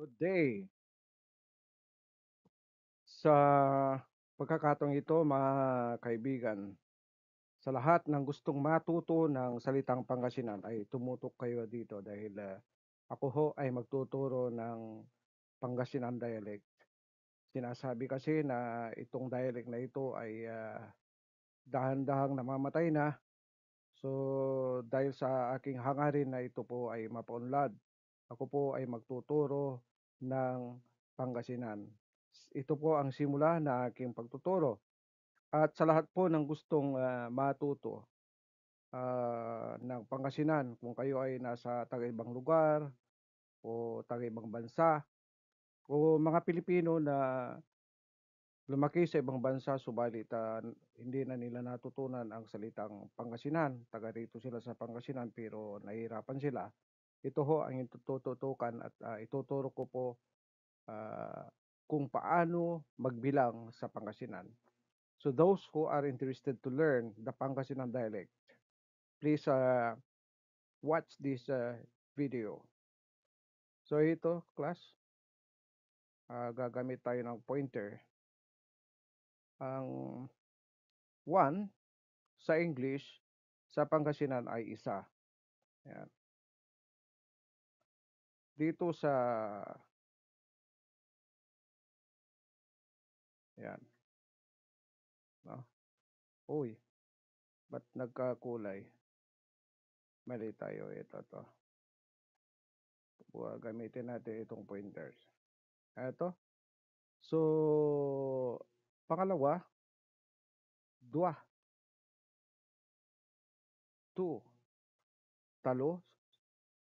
Good day. Sa pagkakataong ito, mga kaibigan, sa lahat ng gustong matuto ng salitang Pangasinan ay tumutok kayo dito dahil ako ho ay magtuturo ng Pangasinan dialect. Sinasabi kasi na itong dialect na ito ay dahan-dahang namamatay na. So dahil sa aking hangarin na ito po ay mapaunlad, ako po ay magtuturo ng Pangasinan. Ito po ang simula na aking pagtuturo. At sa lahat po ng gustong matuto ng Pangasinan, kung kayo ay nasa taga-ibang lugar o taga-ibang bansa o mga Pilipino na lumaki sa ibang bansa subalit hindi na nila natutunan ang salitang Pangasinan, taga rito sila sa Pangasinan pero nahihirapan sila. Ito ho ang itututukan at ituturo ko po ah, kung paano magbilang sa Pangasinan. So those who are interested to learn the Pangasinan dialect, please watch this video. So ito, class, gagamit tayo ng pointer. Ang 1 sa English, sa Pangasinan ay isa. Ayan. Dito sa, ayan, no? Uy, ba't nagkakulay? Mali tayo, ito to. Gamitin natin itong pointers. Ito. So, pangalawa, dua, two, talo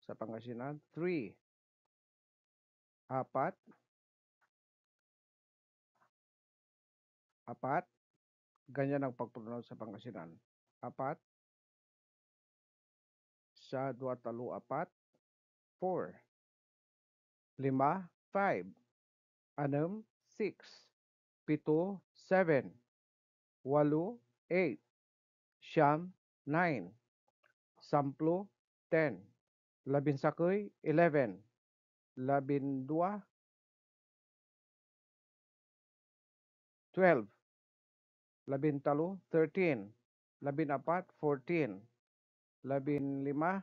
sa Pangasinan, three, apat, apat, ganyan ang pag-pronounce sa Pangasinan. Apat, sa dua, talo, apat, four, lima, five, anim, six, pito, seven, walo, eight, siyam, nine, samplo, 10, labinsakoy, 11, labindua, 12, labintalo, 13, labinapat, 14, labinlima,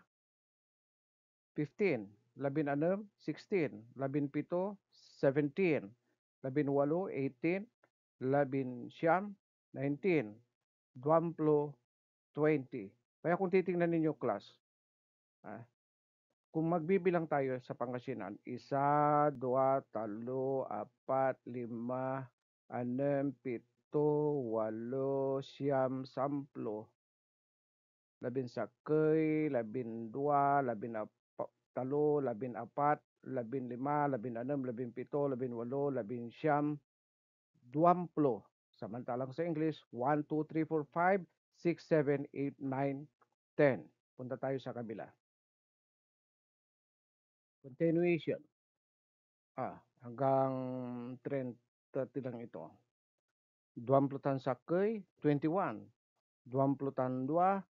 15, labinanam, 16, labinpito, 17, labinwalo, 18, labinsyam, 19, dwamplo, 20. Kaya kung titingnan ninyo class, kung magbibilang tayo sa Pangasinan, isa, dua, talo, apat, lima, anem, pito, walo, siyam, samplo, labinsakay, labindua, labinatalo, labinapat, labinlima, labinanam, labinpito, labinwalo, labinsyam, duwamplo. Samantalang sa English, 1, 2, 3, 4, 5, 6, 7, 8, 9, 10. Punta tayo sa kabila. Continuation. Hanggang 30 lang ito. Duwamplutan sakay, 21. Duwamplutan dua,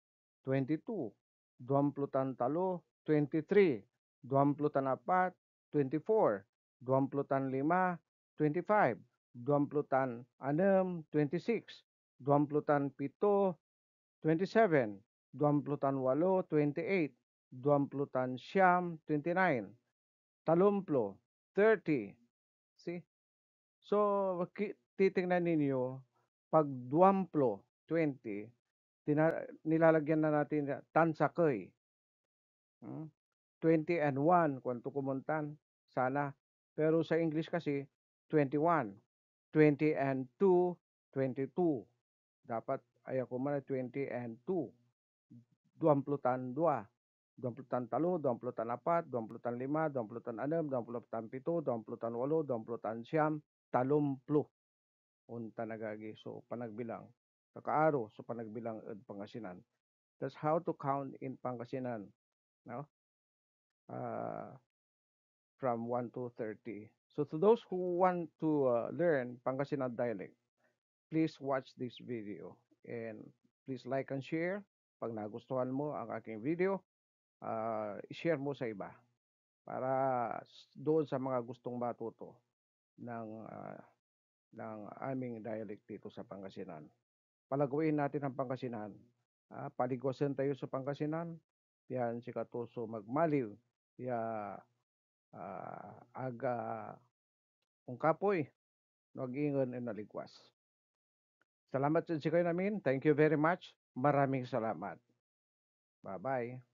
22. Duwamplutan talo, 23. Duwamplutan apat, 24. Duwamplutan lima, 25. Duwamplutan anem, 26. Duwamplutan pito, 27. Duwamplutan walo, 28. Duwamplutan siyam, 29. Talumplo, 30. See? So, titingnan ninyo, pag duwamplo, 20, nilalagyan na natin tansakay. 20 and 1, kung kumuntan, sana. Pero sa English kasi, 21. 20 and 2, 22. Dapat, ayaw ko man 20 and 2. Duwamplutan 2. Duwamplutan talo, duwamplutan apat, duwamplutan lima, duwamplutan anem, duwamplutan pito, duwamplutan walo, duwamplutan siyam, talumplo. Unta nagagi. So, panagbilang. Kakaaro sa panagbilang at Pangasinan. That's how to count in Pangasinan. No? Uh, from 1 to 30. So, to those who want to learn Pangasinan dialect, please watch this video. And please like and share. Pag nagustuhan mo ang aking video, share mo sa iba. para doon sa mga gustong matuto ng, ng aming dialect dito sa Pangasinan. Palaguin natin ang Pangasinan, paligwasan tayo sa Pangasinan, yan si katuso magmaliw, ya aga kung kapoy, nag-ingon and naligwas. Salamat sa kayo namin. Thank you very much. Maraming salamat. Bye-bye.